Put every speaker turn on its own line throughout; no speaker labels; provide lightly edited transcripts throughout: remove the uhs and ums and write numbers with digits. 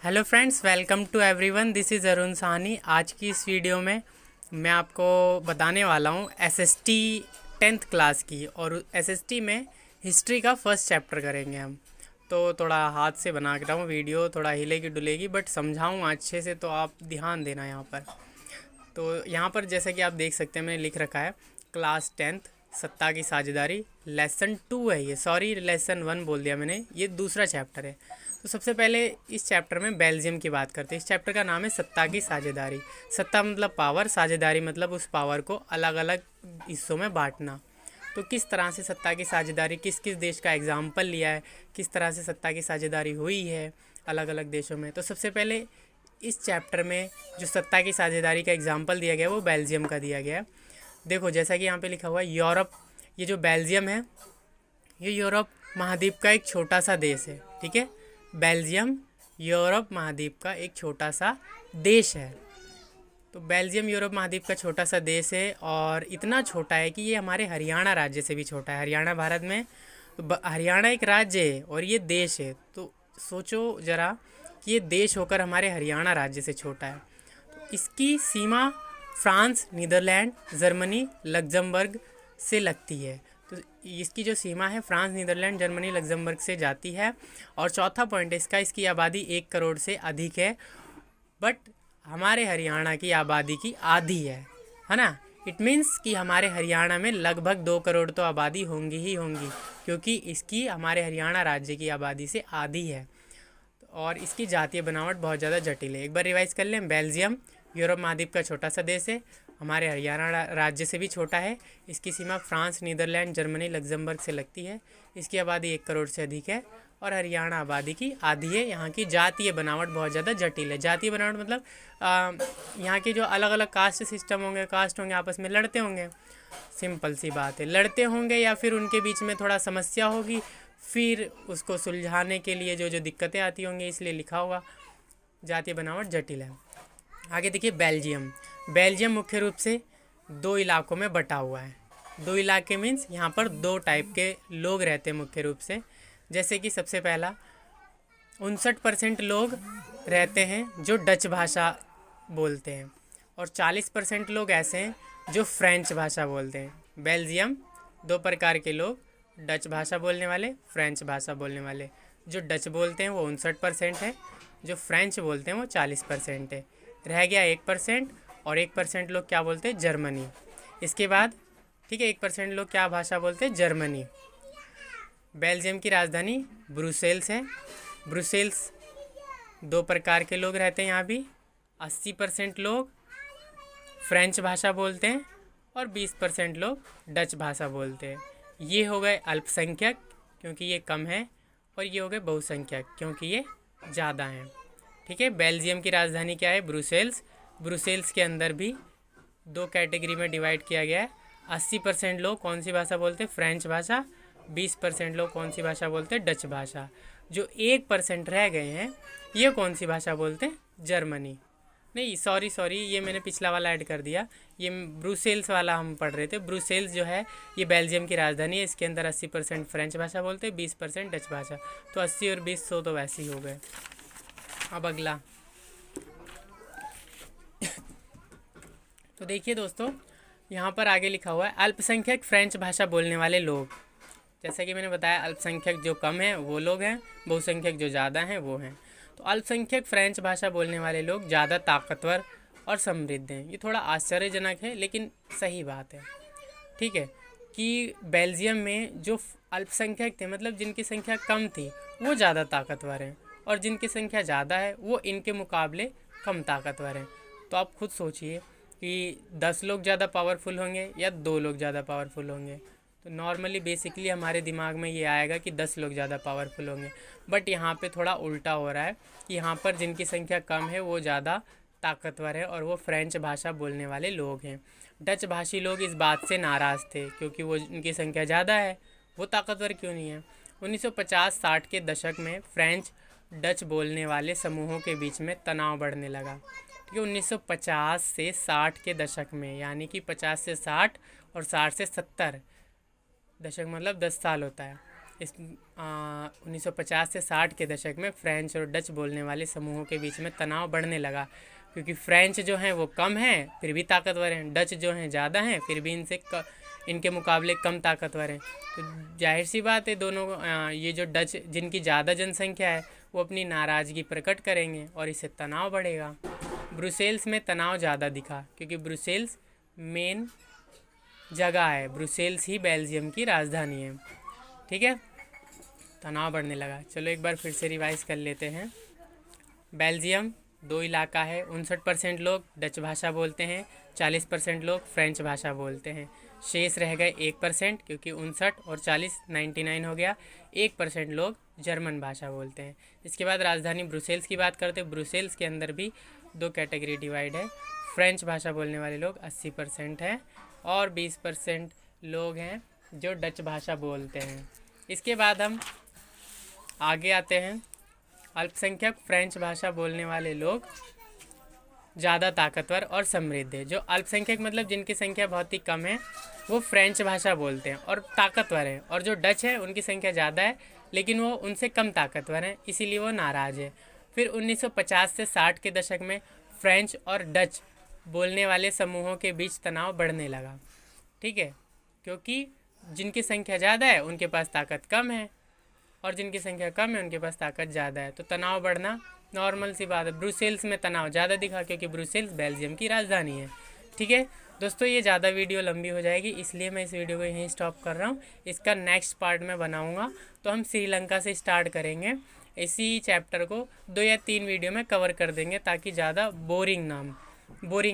Hello friends, welcome to everyone. This is Arun Sahni. आज की इस वीडियो में मैं आपको बताने वाला हूँ एसएसटी 10th क्लास की, और एसएसटी में हिस्ट्री का फर्स्ट चैप्टर करेंगे हम। तो थोड़ा हाथ से बना रहा हूँ वीडियो, थोड़ा हिलेगी डुलेगी, बट समझाऊँगा अच्छे से, तो आप ध्यान देना यहाँ पर। तो यहाँ पर जैसा कि आप देख सकते हैं, मैंने लिख रखा है क्लास 10th सत्ता की साझेदारी। लेसन 2 है ये, सॉरी लेसन 1 बोल दिया मैंने, ये दूसरा चैप्टर है। तो सबसे पहले इस चैप्टर में बेल्जियम की बात करते हैं। इस चैप्टर का नाम है सत्ता की साझेदारी। सत्ता मतलब पावर, साझेदारी मतलब उस पावर को अलग अलग हिस्सों में बांटना। तो किस तरह से सत्ता की साझेदारी, किस किस देश का एग्जाम्पल लिया है, किस तरह से सत्ता की साझेदारी हुई है अलग अलग देशों में। तो सबसे पहले इस चैप्टर में जो सत्ता की साझेदारी का एग्जाम्पल दिया गया है वो बेल्जियम का दिया गया है। देखो जैसा कि यहाँ पे लिखा हुआ है यूरोप, ये जो बेल्जियम है ये यूरोप महाद्वीप का एक छोटा सा देश है। ठीक है, बेल्जियम यूरोप महाद्वीप का एक छोटा सा देश है। तो बेल्जियम यूरोप महाद्वीप का छोटा सा देश है, और इतना छोटा है कि ये हमारे हरियाणा राज्य से भी छोटा है। हरियाणा भारत में, तो हरियाणा एक राज्य है और ये देश है। तो सोचो ज़रा कि ये देश होकर हमारे हरियाणा राज्य से छोटा है। तो इसकी सीमा फ्रांस, नीदरलैंड, जर्मनी, लग्जमबर्ग से लगती है। तो इसकी जो सीमा है फ्रांस, नीदरलैंड, जर्मनी, लग्जमबर्ग से जाती है। और चौथा पॉइंट इसका, इसकी आबादी 1 करोड़ से अधिक है, बट हमारे हरियाणा की आबादी की आधी है ना। इट मीन्स कि हमारे हरियाणा में लगभग 2 करोड़ तो आबादी होंगी ही होंगी, क्योंकि इसकी हमारे हरियाणा राज्य की आबादी से आधी है। और इसकी जातीय बनावट बहुत ज़्यादा जटिल है। एक बार रिवाइज कर लें। बेल्जियम यूरोप महाद्वीप का छोटा सा देश है, हमारे हरियाणा राज्य से भी छोटा है। इसकी सीमा फ्रांस, नीदरलैंड, जर्मनी, लग्जमबर्ग से लगती है। इसकी आबादी 1 करोड़ से अधिक है और हरियाणा आबादी की आधी है। यहाँ की जातीय बनावट बहुत ज़्यादा जटिल है। जातीय बनावट मतलब यहाँ के जो अलग अलग कास्ट सिस्टम होंगे, कास्ट होंगे, आपस में लड़ते होंगे। सिंपल सी बात है, लड़ते होंगे या फिर उनके बीच में थोड़ा समस्या होगी, फिर उसको सुलझाने के लिए जो जो दिक्कतें आती होंगी, इसलिए लिखा होगा जातीय बनावट जटिल है। आगे देखिए बेल्जियम। बेल्जियम मुख्य रूप से 2 इलाकों में बटा हुआ है। 2 इलाके मीन्स यहाँ पर 2 टाइप के लोग रहते हैं मुख्य रूप से। जैसे कि सबसे पहला 59% लोग रहते हैं जो डच भाषा बोलते हैं, और 40% लोग ऐसे हैं जो फ्रेंच भाषा बोलते हैं। बेल्जियम 2 प्रकार के लोग, डच भाषा बोलने वाले, फ्रेंच भाषा बोलने वाले। जो डच बोलते हैं वो 59% है, जो फ्रेंच बोलते हैं वो 40% है। रह गया 1%, और 1% लोग क्या बोलते हैं, जर्मनी। इसके बाद ठीक है, 1% लोग क्या भाषा बोलते हैं, जर्मनी। बेल्जियम की राजधानी ब्रुसेल्स है। ब्रुसेल्स 2 प्रकार के लोग रहते हैं यहाँ भी। 80% लोग फ्रेंच भाषा बोलते हैं और 20% लोग डच भाषा बोलते हैं। ये हो गए अल्पसंख्यक क्योंकि ये कम है, और ये हो गए बहुसंख्यक क्योंकि ये ज़्यादा हैं। ठीक है, बेल्जियम की राजधानी क्या है, ब्रुसेल्स। ब्रुसेल्स के अंदर भी 2 कैटेगरी में डिवाइड किया गया है। 80% लोग कौन सी भाषा बोलते हैं, फ्रेंच भाषा। 20% लोग कौन सी भाषा बोलते हैं, डच भाषा। जो 1% रह गए हैं ये कौन सी भाषा बोलते हैं, जर्मनी। नहीं सॉरी, ये मैंने पिछला वाला ऐड कर दिया। ये ब्रुसेल्स वाला हम पढ़ रहे थे। ब्रुसेल्स जो है ये बेल्जियम की राजधानी है। इसके अंदर 80% फ्रेंच भाषा बोलते हैं, 20% डच भाषा। तो 80 और 20 100 तो वैसे ही हो गए। अब अगला तो देखिए दोस्तों, यहाँ पर आगे लिखा हुआ है अल्पसंख्यक फ्रेंच भाषा बोलने वाले लोग। जैसा कि मैंने बताया, अल्पसंख्यक जो कम है वो लोग हैं, बहुसंख्यक जो ज़्यादा हैं वो हैं। तो अल्पसंख्यक फ्रेंच भाषा बोलने वाले लोग ज़्यादा ताकतवर और समृद्ध हैं। ये थोड़ा आश्चर्यजनक है लेकिन सही बात है। ठीक है, कि बेल्जियम में जो अल्पसंख्यक थे, मतलब जिनकी संख्या कम थी, वो ज़्यादा ताकतवर हैं, और जिनकी संख्या ज़्यादा है वो इनके मुकाबले कम ताकतवर हैं। तो आप खुद सोचिए कि 10 लोग ज़्यादा पावरफुल होंगे या 2 लोग ज़्यादा पावरफुल होंगे। तो नॉर्मली बेसिकली हमारे दिमाग में ये आएगा कि 10 लोग ज़्यादा पावरफुल होंगे, बट यहाँ पे थोड़ा उल्टा हो रहा है कि यहाँ पर जिनकी संख्या कम है वो ज़्यादा ताकतवर है, और वो फ्रेंच भाषा बोलने वाले लोग हैं। डच भाषी लोग इस बात से नाराज़ थे क्योंकि वो उनकी संख्या ज़्यादा है, वो ताकतवर क्यों नहीं है। 1950-60 के दशक में फ्रेंच डच बोलने वाले समूहों के बीच में तनाव बढ़ने लगा। ठीक है, 1950 से 60 के दशक में, यानी कि 50 से 60 और 60 से 70 दशक मतलब 10 साल होता है। इस 1950 से 60 के दशक में फ्रेंच और डच बोलने वाले समूहों के बीच में तनाव बढ़ने लगा, क्योंकि फ्रेंच जो हैं वो कम हैं फिर भी ताकतवर हैं, डच जो हैं ज़्यादा हैं फिर भी इनके मुकाबले कम ताकतवर हैं। तो जाहिर सी बात है दोनों ये जो डच जिनकी ज़्यादा जनसंख्या है वो अपनी नाराज़गी प्रकट करेंगे और इससे तनाव बढ़ेगा। ब्रुसेल्स में तनाव ज़्यादा दिखा, क्योंकि ब्रुसेल्स मेन जगह है, ब्रुसेल्स ही बेल्जियम की राजधानी है। ठीक है, तनाव बढ़ने लगा। चलो एक बार फिर से रिवाइज कर लेते हैं। बेल्जियम 2 इलाका है, 59% लोग डच भाषा बोलते हैं, 40% लोग फ्रेंच भाषा बोलते हैं। शेष रह गए 1%, क्योंकि 59 और 40 99 हो गया। 1% लोग जर्मन भाषा बोलते हैं। इसके बाद राजधानी ब्रुसेल्स की बात करते हैं। ब्रुसेल्स के अंदर भी 2 कैटेगरी डिवाइड है। फ्रेंच भाषा बोलने वाले लोग 80% हैं और 20% लोग हैं जो डच भाषा बोलते हैं। इसके बाद हम आगे आते हैं। अल्पसंख्यक फ्रेंच भाषा बोलने वाले लोग ज़्यादा ताकतवर और समृद्ध है। जो अल्पसंख्यक मतलब जिनकी संख्या बहुत ही कम है वो फ्रेंच भाषा बोलते हैं और ताकतवर हैं, और जो डच है उनकी संख्या ज़्यादा है लेकिन वो उनसे कम ताकतवर हैं, इसीलिए वो नाराज़ है। फिर 1950 से 60 के दशक में फ्रेंच और डच बोलने वाले समूहों के बीच तनाव बढ़ने लगा। ठीक है, क्योंकि जिनकी संख्या ज़्यादा है उनके पास ताकत कम है और जिनकी संख्या कम है उनके पास ताकत ज़्यादा है, तो तनाव बढ़ना नॉर्मल सी बात है। ब्रुसेल्स में तनाव ज़्यादा दिखा क्योंकि ब्रुसेल्स बेल्जियम की राजधानी है। ठीक है दोस्तों, ये ज़्यादा वीडियो लंबी हो जाएगी इसलिए मैं इस वीडियो को यहीं स्टॉप कर रहा हूँ। इसका नेक्स्ट पार्ट में बनाऊँगा, तो हम श्रीलंका से स्टार्ट करेंगे। इसी चैप्टर को 2 या 3 वीडियो में कवर कर देंगे ताकि ज़्यादा बोरिंग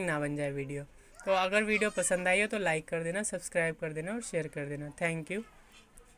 ना बन जाए वीडियो। तो अगर वीडियो पसंद आई हो तो लाइक कर देना, सब्सक्राइब कर देना और शेयर कर देना। Thank you.